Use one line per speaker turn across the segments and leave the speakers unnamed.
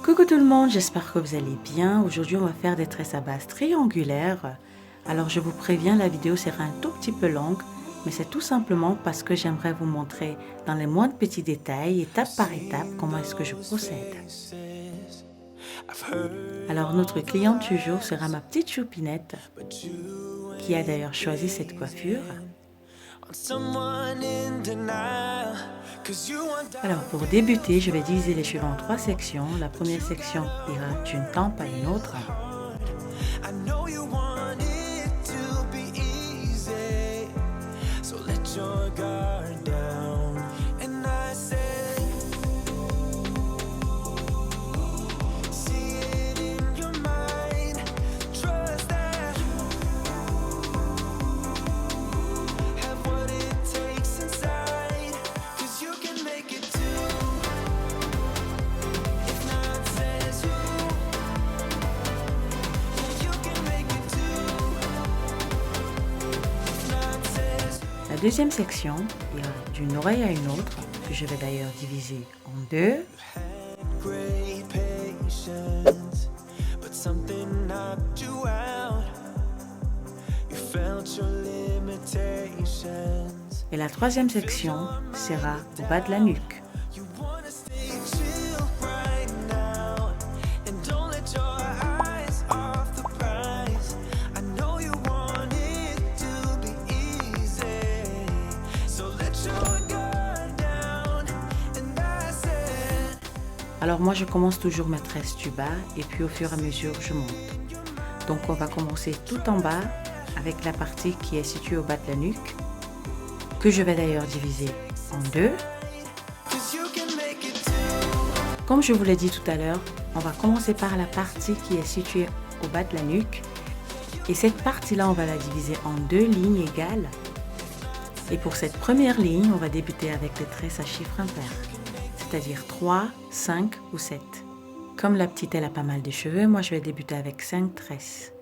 Coucou tout le monde, j'espère que vous allez bien. Aujourd'hui, on va faire des tresses à base triangulaire. Alors, je vous préviens, la vidéo sera un tout petit peu longue, mais c'est tout simplement parce que j'aimerais vous montrer dans les moindres petits détails, étape par étape, comment est-ce que je procède. Alors, notre cliente du jour sera ma petite choupinette, qui a d'ailleurs choisi cette coiffure. Alors pour débuter, je vais diviser les cheveux en 3 sections. La première section ira d'une tempe à une autre. La deuxième section ira d'une oreille à une autre, que je vais d'ailleurs diviser en deux. Et la troisième section sera au bas de la nuque. Alors moi je commence toujours ma tresse du bas et puis au fur et à mesure je monte. Donc on va commencer tout en bas avec la partie qui est située au bas de la nuque, que je vais d'ailleurs diviser en deux. Comme je vous l'ai dit tout à l'heure, on va commencer par la partie qui est située au bas de la nuque. Et cette partie-là, on va la diviser en deux lignes égales. Et pour cette première ligne, on va débuter avec des tresses à chiffre impair, c'est-à-dire 3, 5 ou 7. Comme la petite, elle a pas mal de cheveux, moi je vais débuter avec 5 tresses.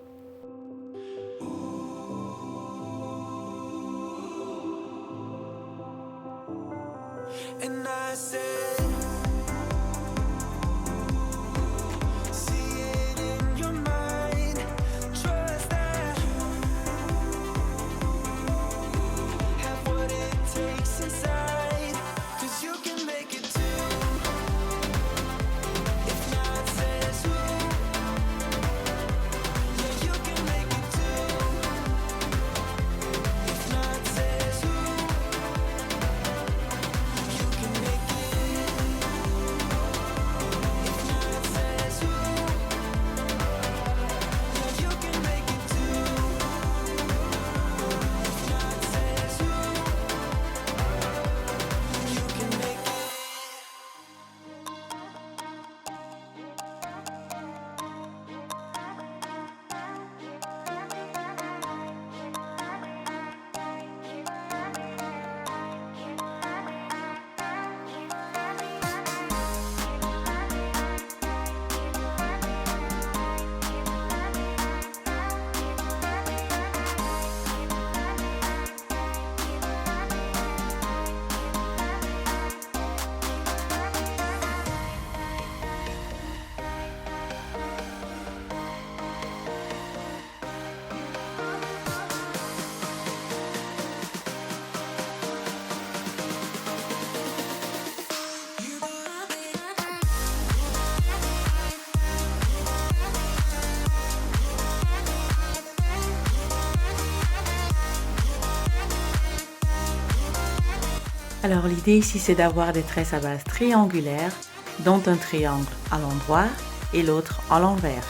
Alors l'idée ici c'est d'avoir des tresses à base triangulaire, dont un triangle à l'endroit et l'autre à l'envers.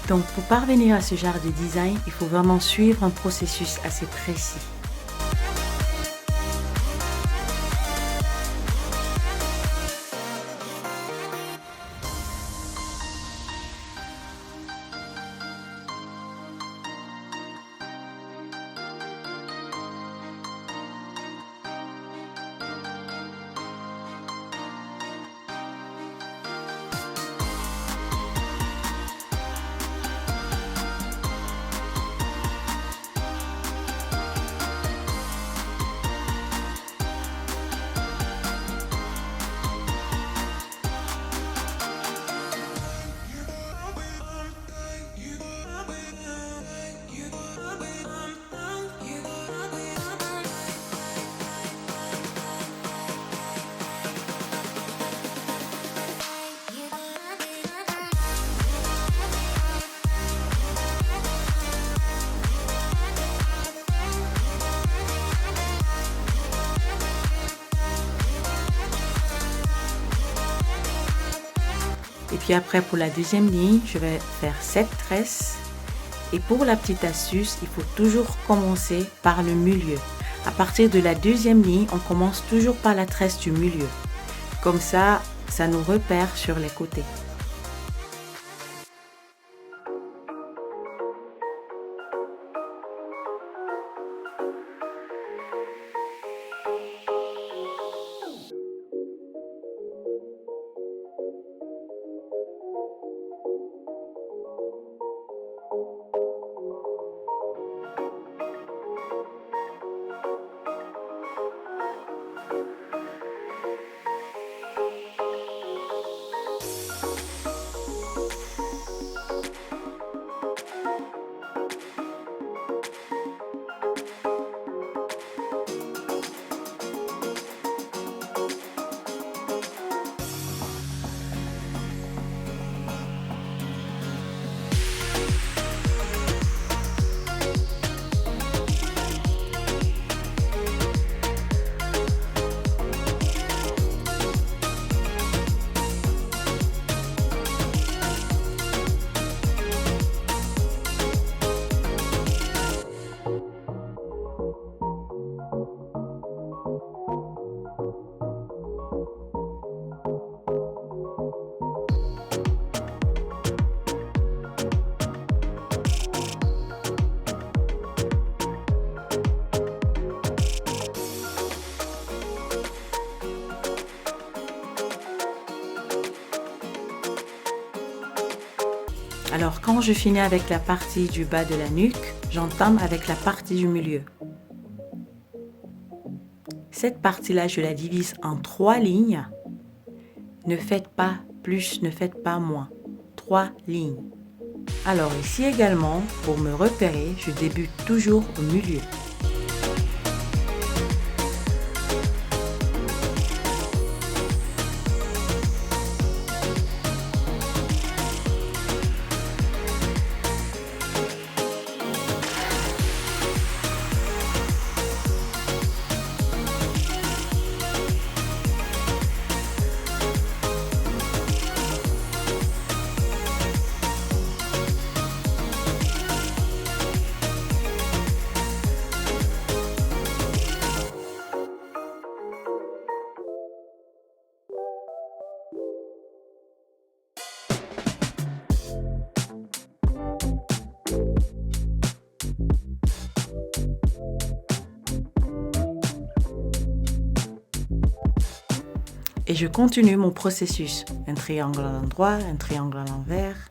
Donc pour parvenir à ce genre de design, il faut vraiment suivre un processus assez précis. Et puis après, pour la deuxième ligne, je vais faire 7 tresses. Et pour la petite astuce, il faut toujours commencer par le milieu. À partir de la deuxième ligne, on commence toujours par la tresse du milieu. Comme ça nous repère sur les côtés. Alors quand je finis avec la partie du bas de la nuque, j'entame avec la partie du milieu. Cette partie-là, je la divise en 3 lignes. Ne faites pas plus, ne faites pas moins. 3 lignes. Alors ici également, pour me repérer, je débute toujours au milieu. Et je continue mon processus. Un triangle à l'endroit, un triangle à l'envers.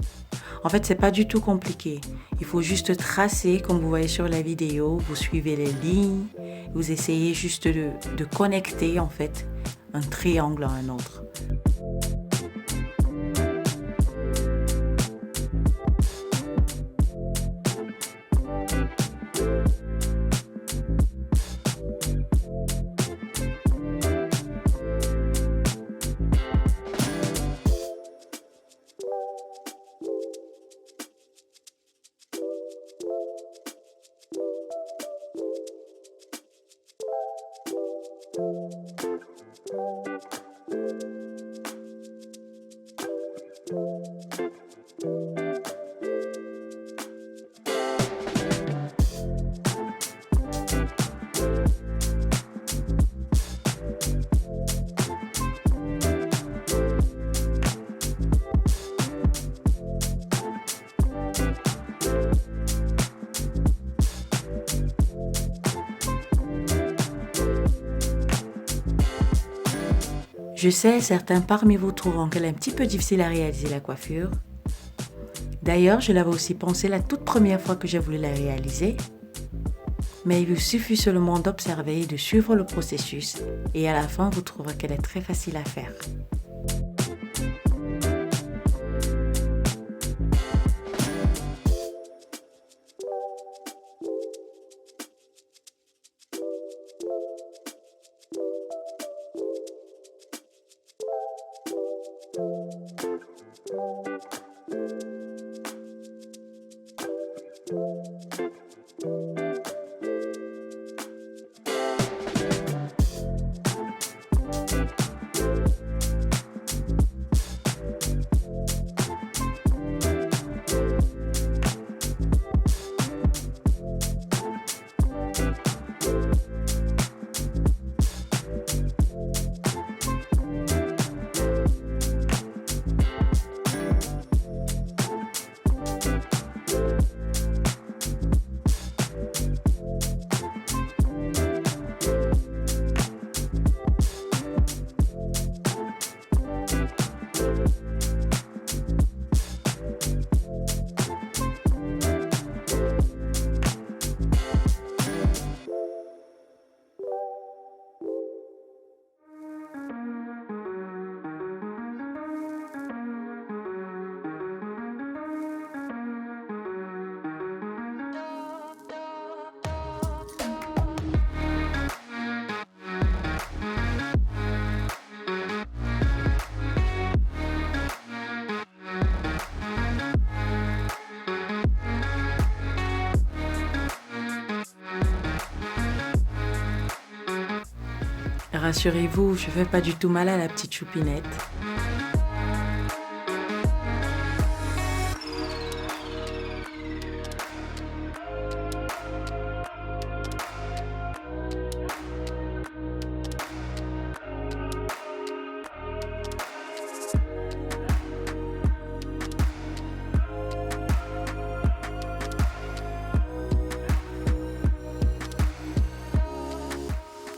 En fait, c'est pas du tout compliqué. Il faut juste tracer, comme vous voyez sur la vidéo, vous suivez les lignes, vous essayez juste de connecter en fait un triangle à un autre. Je sais, certains parmi vous trouveront qu'elle est un petit peu difficile à réaliser la coiffure. D'ailleurs, je l'avais aussi pensé la toute première fois que j'ai voulu la réaliser. Mais il vous suffit seulement d'observer et de suivre le processus. Et à la fin, vous trouverez qu'elle est très facile à faire. Rassurez-vous, je ne fais pas du tout mal à la petite choupinette.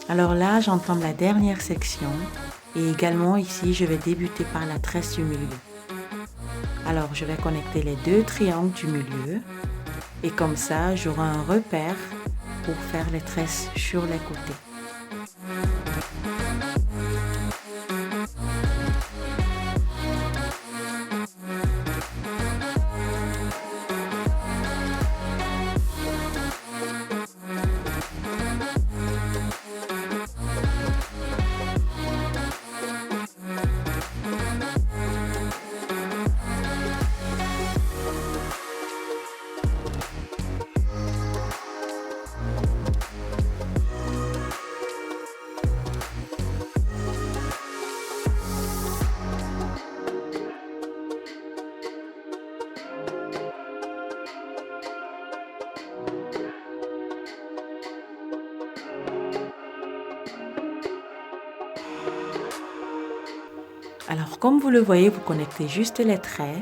Alors là, j'entame la dernière section et également ici, je vais débuter par la tresse du milieu. Alors, je vais connecter les deux triangles du milieu et comme ça, j'aurai un repère pour faire les tresses sur les côtés. Alors, comme vous le voyez, vous connectez juste les traits.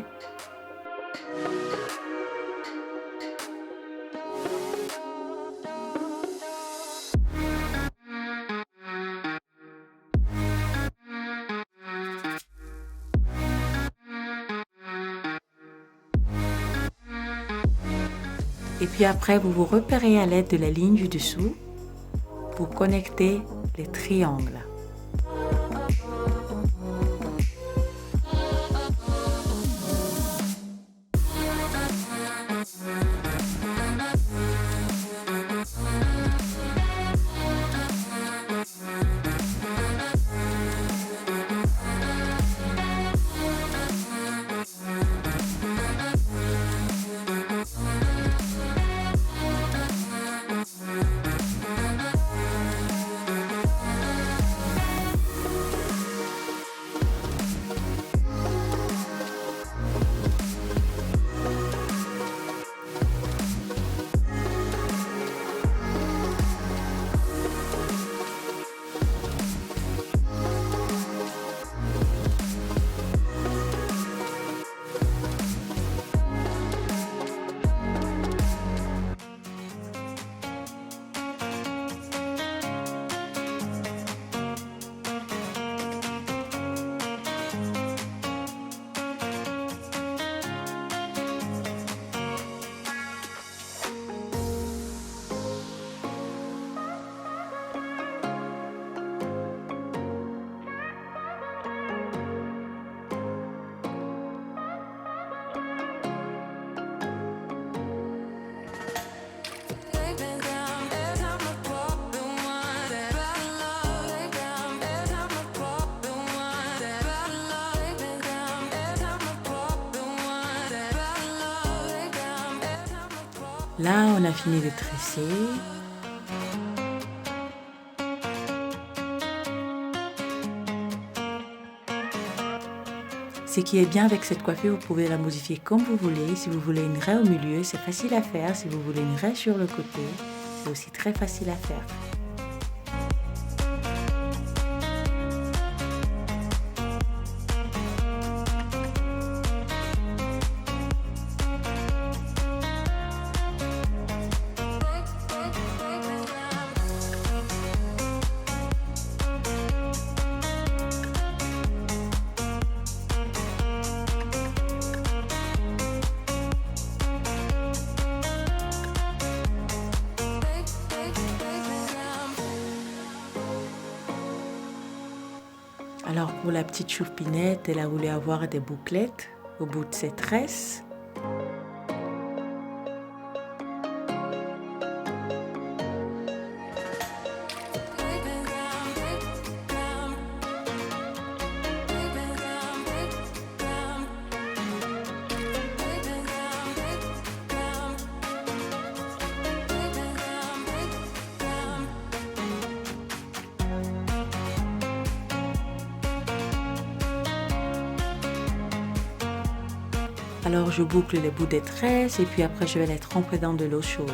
Et puis après, vous vous repérez à l'aide de la ligne du dessous pour connecter les triangles. Là, on a fini de tresser. Ce qui est bien avec cette coiffure, vous pouvez la modifier comme vous voulez. Si vous voulez une raie au milieu, c'est facile à faire. Si vous voulez une raie sur le côté, c'est aussi très facile à faire. Alors pour la petite choupinette, elle a voulu avoir des bouclettes au bout de ses tresses. Alors je boucle les bouts des tresses et puis après je vais les tremper dans de l'eau chaude.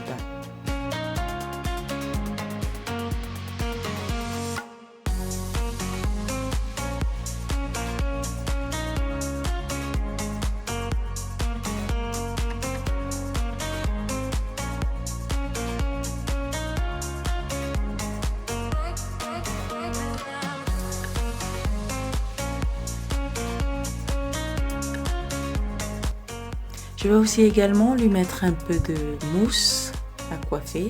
Je vais aussi également lui mettre un peu de mousse à coiffer,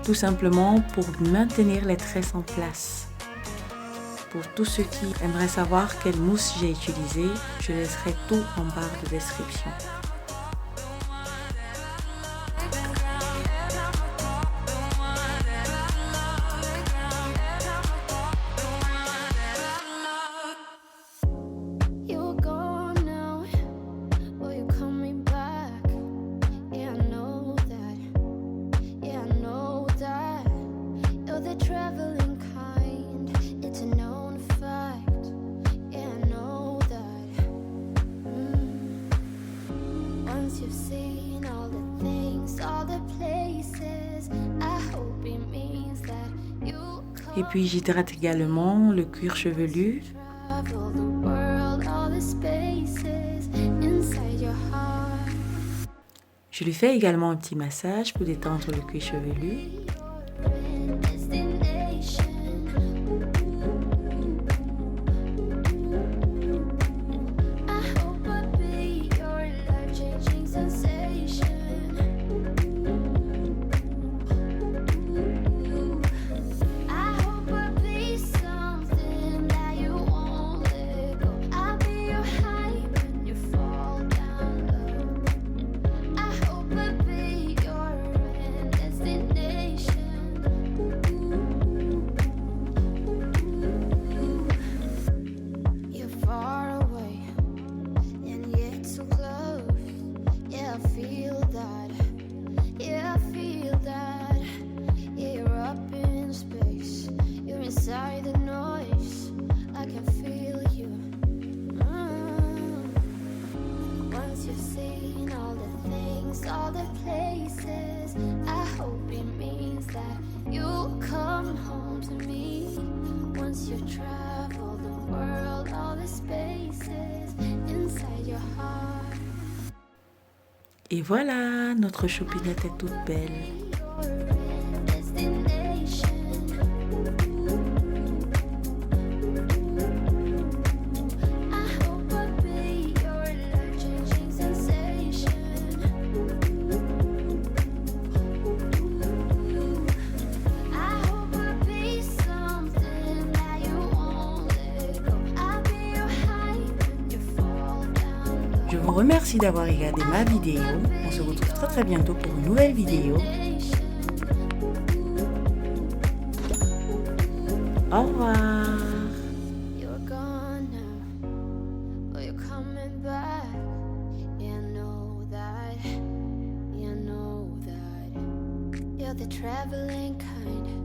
tout simplement pour maintenir les tresses en place. Pour tous ceux qui aimeraient savoir quelle mousse j'ai utilisée, je laisserai tout en barre de description. Et puis j'hydrate également le cuir chevelu. Je lui fais également un petit massage pour détendre le cuir chevelu.
all the places. I hope it means that you'll come home to me. Once you've traveled the world, all the spaces inside your heart.
Et voilà, notre choupinette est toute belle. Je vous remercie d'avoir regardé ma vidéo. On se retrouve très très bientôt pour une nouvelle vidéo. Au revoir.
The traveling kind.